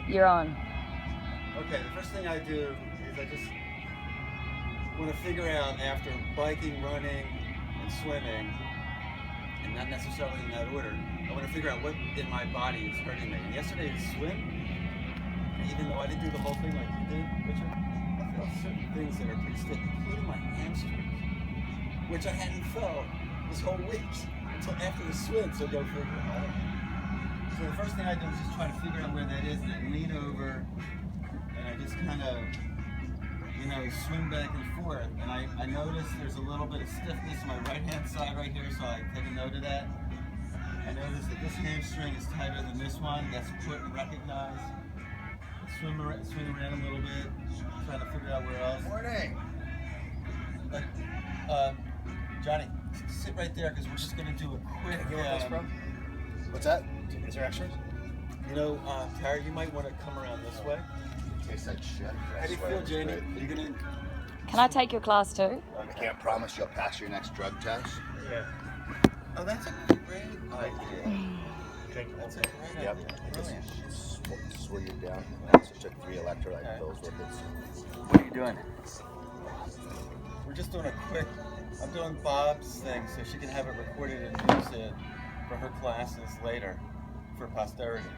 You're on. Okay, the first thing I do is I just want to figure out, after biking, running, and swimming, and not necessarily in that order, I want to figure out what in my body is hurting me. And yesterday's swim, even though I didn't do the whole thing like you did, Richard, I felt certain things that are pretty stiff, including my hamstrings, which I hadn't felt this whole week until after the swim, so go figure it out. So the first thing I do is just try to figure out where that is, and then lean over, and I just kind of, swim back and forth. And I notice there's a little bit of stiffness in my right-hand side right here, so I take a note of that. I notice that this hamstring is tighter than this one. That's important to recognize. Swing around a little bit, trying to figure out where else. Morning. Johnny, sit right there because we're just going to do a quick. What's that? Is there extras? Tara, you might want to come around this way. Tastes like shit. How do you feel, Jamie? Are you gonna? Can I take your class too? I can't promise you'll pass your next drug test. Yeah. Oh, that's a great idea. That's a great idea. Brilliant. Swear you down. I also took 3 electrolyte pills with it. What are you doing? We're just doing a quick. I'm doing Bob's thing so she can have it recorded and use it for her classes later, for posterity.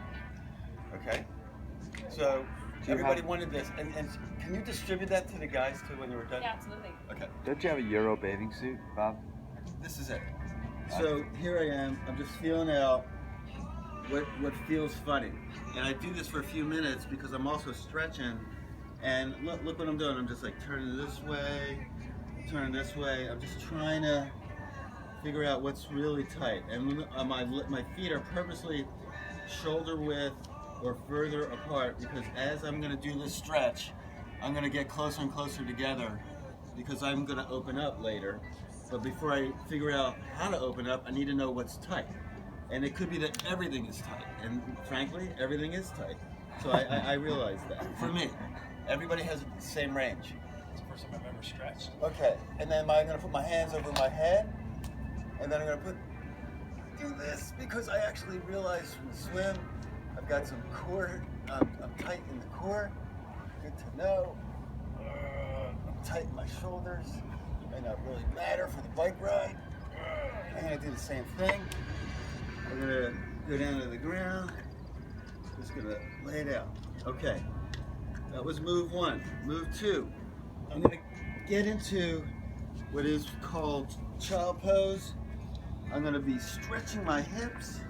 Okay. So. Everybody wanted this, and can you distribute that to the guys too when you were done? Yeah, absolutely. Okay. Don't you have a Euro bathing suit, Bob? This is it. So here I am. I'm just feeling out what feels funny, and I do this for a few minutes because I'm also stretching. And look what I'm doing. I'm just like turning this way, turning this way. I'm just trying to figure out what's really tight. And my feet are purposely shoulder width or further apart, because as I'm going to do this stretch, I'm going to get closer and closer together because I'm going to open up later. But before I figure out how to open up, I need to know what's tight. And it could be that everything is tight. And frankly, everything is tight. So I realize that. For me, everybody has the same range. It's the first time I've ever stretched. Okay, and then I'm going to put my hands over my head, and then I'm going to do this because I actually realized from the swim, I've got some core, I'm tight in the core, good to know. I'm tight in my shoulders, may not really matter for the bike ride. I'm gonna do the same thing. I'm gonna go down to the ground, just gonna lay it out. Okay, that was move 1. Move 2, I'm gonna get into what is called child pose. I'm gonna be stretching my hips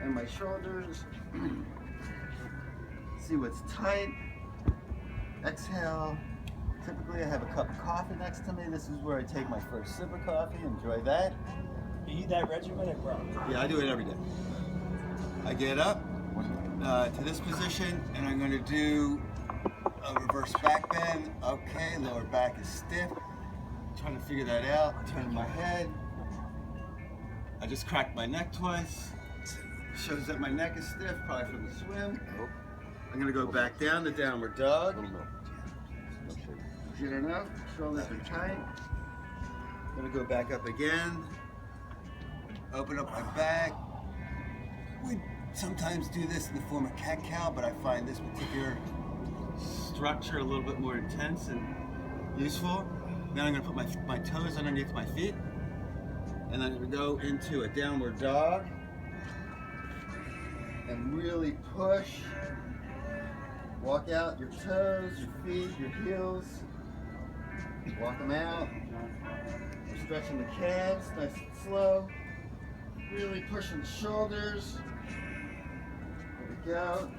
and my shoulders. See what's tight. Exhale. Typically I have a cup of coffee next to me. This is where I take my first sip of coffee. Enjoy that. You eat that regimented, bro? Yeah, I do it every day. I get up to this position and I'm going to do a reverse back bend. Okay, lower back is stiff. Trying to figure that out. Turn my head. I just cracked my neck twice. Shows that my neck is stiff, probably from the swim. I'm gonna go back down to downward dog. Get enough, shoulders are tight. I'm gonna go back up again. Open up my back. We sometimes do this in the form of cat-cow, but I find this particular structure a little bit more intense and useful. Then I'm gonna put my toes underneath my feet. And then I'm gonna go into a downward dog. And really push. Walk out your toes, your feet, your heels. Walk them out. We're stretching the calves, nice and slow. Really pushing the shoulders. There we go.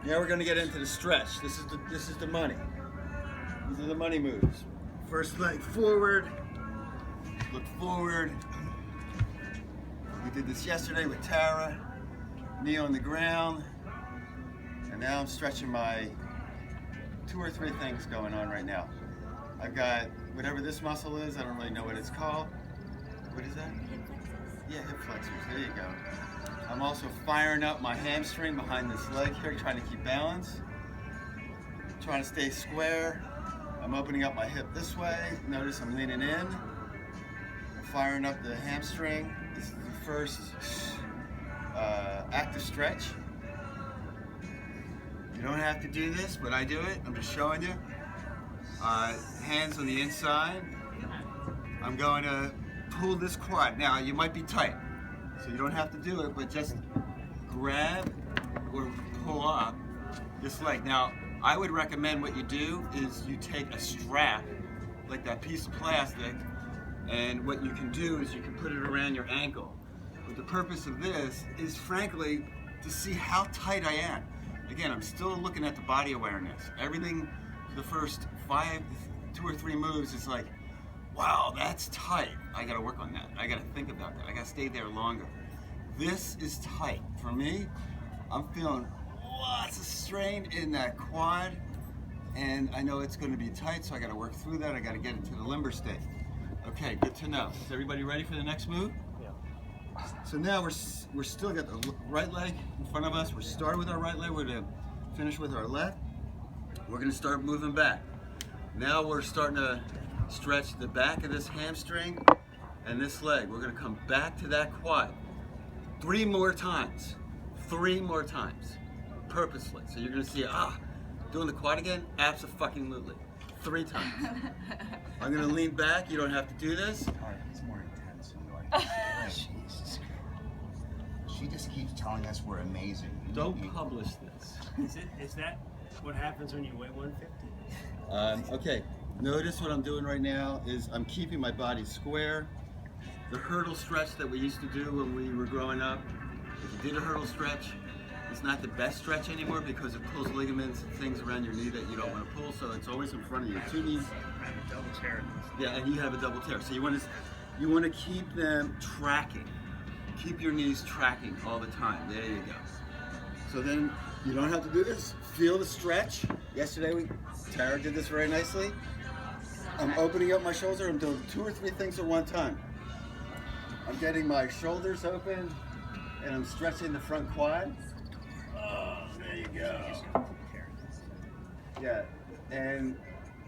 Now we're going to get into the stretch. This is the money. These are the money moves. First leg forward. Look forward. We did this yesterday with Tara, knee on the ground, and now I'm stretching my 2 or 3 things going on right now. I've got whatever this muscle is, I don't really know what it's called. What is that? Hip flexors. Yeah, hip flexors, there you go. I'm also firing up my hamstring behind this leg here, trying to keep balance. Trying to stay square. I'm opening up my hip this way. Notice I'm leaning in. I'm firing up the hamstring. This is the first active stretch. You don't have to do this, but I do it. I'm just showing you. Hands on the inside. I'm going to pull this quad. Now, you might be tight, so you don't have to do it, but just grab or pull up this leg. Now, I would recommend what you do is you take a strap, like that piece of plastic, and what you can do is you can put it around your ankle. But the purpose of this is, frankly, to see how tight I am. Again, I'm still looking at the body awareness. Everything for the first 2 or 3 moves is like, wow, that's tight. I gotta work on that. I gotta think about that. I gotta stay there longer. This is tight. For me, I'm feeling lots of strain in that quad, and I know it's gonna be tight, so I gotta work through that. I gotta get into the limber state. Okay, good to know. Is everybody ready for the next move? Yeah. So now we're still got the right leg in front of us. We're starting with our right leg. We're gonna finish with our left. We're gonna start moving back. Now we're starting to stretch the back of this hamstring and this leg. We're gonna come back to that quad 3 more times. 3 more times, purposely. So you're gonna see, doing the quad again? Abso-fucking-lutely. 3 times. I'm gonna lean back. You don't have to do this. It's more intense. Jesus Christ. She just keeps telling us we're amazing. Don't publish this. Is that what happens when you weigh 150? Okay, notice what I'm doing right now is I'm keeping my body square. The hurdle stretch that we used to do when we were growing up, if you did a hurdle stretch, it's not the best stretch anymore because it pulls ligaments and things around your knee that you don't want to pull, so it's always in front of you. 2 knees. I have a double tear. Yeah, and you have a double tear. So you want to keep them tracking. Keep your knees tracking all the time. There you go. So then you don't have to do this. Feel the stretch. Yesterday Tara did this very nicely. I'm opening up my shoulder. I'm doing 2 or 3 things at one time. I'm getting my shoulders open and I'm stretching the front quad. Oh, there you go. Yeah, and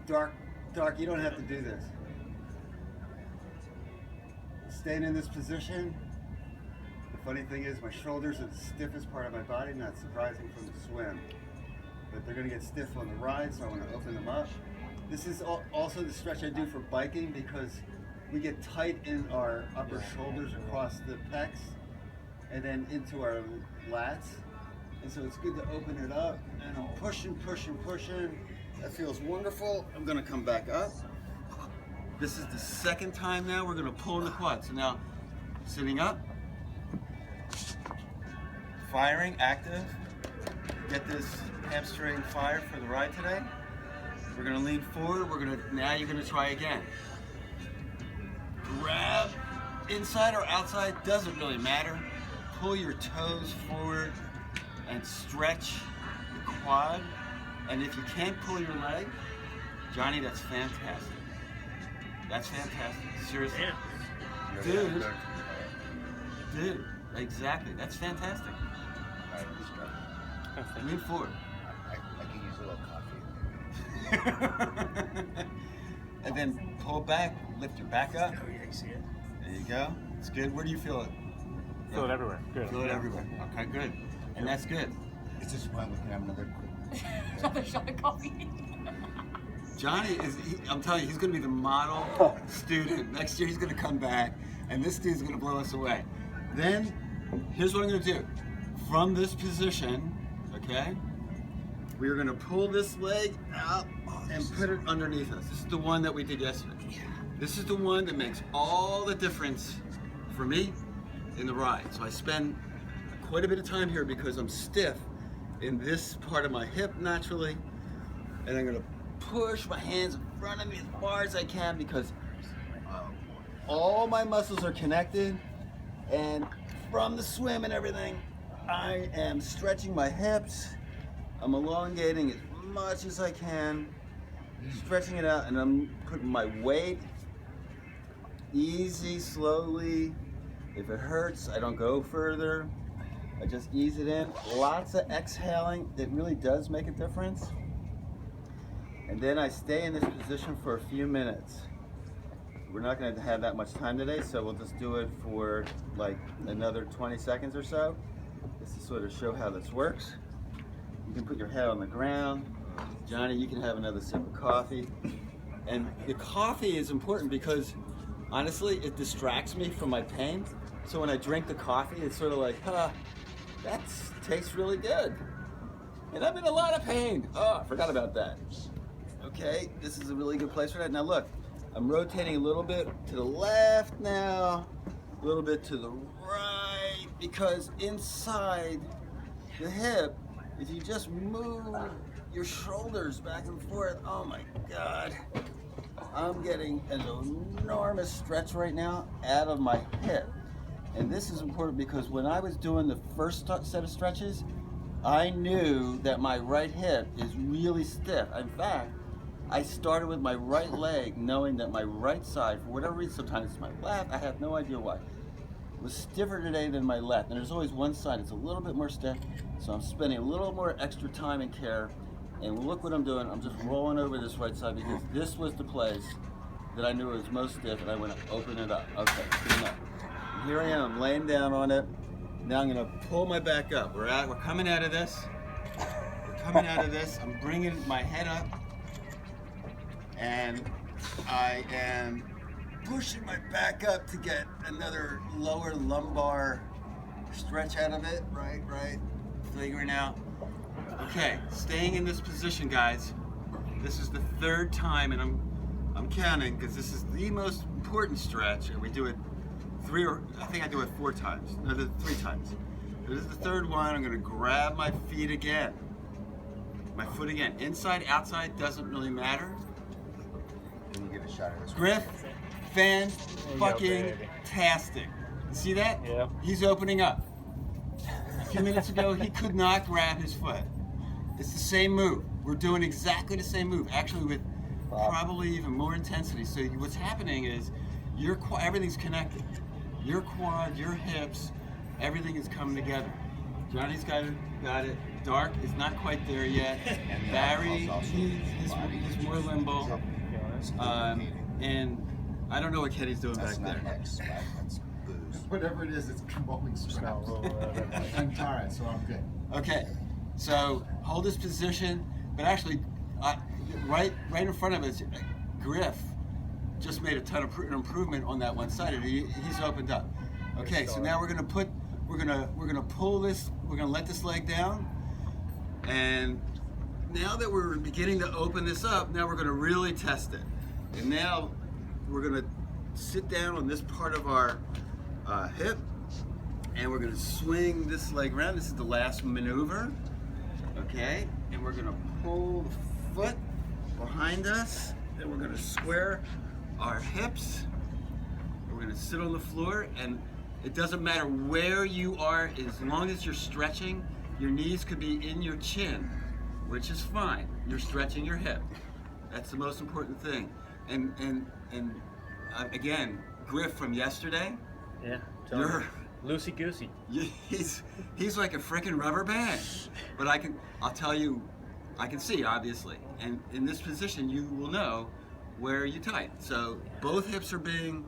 Doc, you don't have to do this. Staying in this position. The funny thing is my shoulders are the stiffest part of my body, not surprising from the swim. But they're gonna get stiff on the ride, so I wanna open them up. This is also the stretch I do for biking because we get tight in our upper shoulders across the pecs and then into our lats. And so it's good to open it up, and I'm pushing. That feels wonderful. I'm gonna come back up. This is the second time now we're gonna pull in the quad. So now, sitting up, firing, active. Get this hamstring fired for the ride today. We're gonna lean forward. Now you're gonna try again. Grab inside or outside, doesn't really matter. Pull your toes forward and stretch the quad. And if you can't pull your leg, Johnny, that's fantastic. That's fantastic. Seriously. Yeah. Dude, exactly. That's fantastic. Lean forward. I can use a little coffee. And then pull back, lift your back up. Oh, yeah, you see it? There you go. It's good. Where do you feel it? Feel it everywhere. Good. Feel it everywhere. Okay, good. And that's good. It's just fun. We can have another quick. Another shot of coffee. Johnny I'm telling you, he's going to be the model student. Next year he's going to come back, and this dude's going to blow us away. Then, here's what I'm going to do. From this position, okay, we're going to pull this leg out and put it underneath us. This is the one that we did yesterday. This is the one that makes all the difference for me in the ride. So I spend quite a bit of time here because I'm stiff in this part of my hip naturally, and I'm going to push my hands in front of me as far as I can because all my muscles are connected, and from the swim and everything, I am stretching my hips. I'm elongating as much as I can, stretching it out, and I'm putting my weight easy, slowly. If it hurts, I don't go further. I just ease it in. Lots of exhaling. It really does make a difference. And then I stay in this position for a few minutes. We're not going to have that much time today, so we'll just do it for like another 20 seconds or so, just to sort of show how this works. You can put your head on the ground. Johnny, you can have another sip of coffee. And the coffee is important because, honestly, it distracts me from my pain. So when I drink the coffee, it's sort of like, that tastes really good. And I'm in a lot of pain. Oh, I forgot about that. Okay, this is a really good place for that. Now look, I'm rotating a little bit to the left now, a little bit to the right, because inside the hip, if you just move your shoulders back and forth, oh my God, I'm getting an enormous stretch right now out of my hip. And this is important because when I was doing the first set of stretches, I knew that my right hip is really stiff. In fact, I started with my right leg knowing that my right side, for whatever reason, sometimes it's my left, I have no idea why, was stiffer today than my left. And there's always one side that's a little bit more stiff, so I'm spending a little more extra time and care. And look what I'm doing, I'm just rolling over this right side because this was the place that I knew was most stiff, and I want to open it up. Okay, good enough. And here I am, I'm laying down on it. Now I'm gonna pull my back up. We're coming out of this. We're coming out of this. I'm bringing my head up, and I am pushing my back up to get another lower lumbar stretch out of it. Right. Figuring out. Okay, staying in this position, guys. This is the third time, and I'm counting because this is the most important stretch, and we do it I think I do it 4 times. No, 3 times. This is the third one. I'm gonna grab my feet again. My foot again. Inside, outside, doesn't really matter. Can you give a shot of this? Griff, fan-fucking-tastic. See that? Yeah. He's opening up. A few minutes ago, he could not grab his foot. It's the same move. We're doing exactly the same move, actually with probably even more intensity. So what's happening is everything's connected. Your quad, your hips, everything is coming together. Johnny's got it. Dark is not quite there yet. Barry, he's more limbo. And I don't know what Kenny's doing That's back not there. X, right? That's booze. Whatever it is, it's bowling straps. I'm tired, so I'm good. Okay, so hold this position, but actually, right in front of us, Griff just made a ton of improvement on that one side. He's opened up. Okay, so now we're gonna pull this. We're gonna let this leg down, and now that we're beginning to open this up, now we're gonna really test it. And now we're gonna sit down on this part of our hip, and we're gonna swing this leg around. This is the last maneuver. Okay, and we're gonna pull the foot behind us, and we're gonna square our hips. We're gonna sit on the floor, and it doesn't matter where you are, as long as you're stretching, your knees could be in your chin, which is fine. You're stretching your hip. That's the most important thing. And again, Griff from yesterday. Yeah. You're loosey goosey. He's like a freaking rubber band. But I'll tell you, I can see obviously, and in this position you will know where you tight. So both hips are being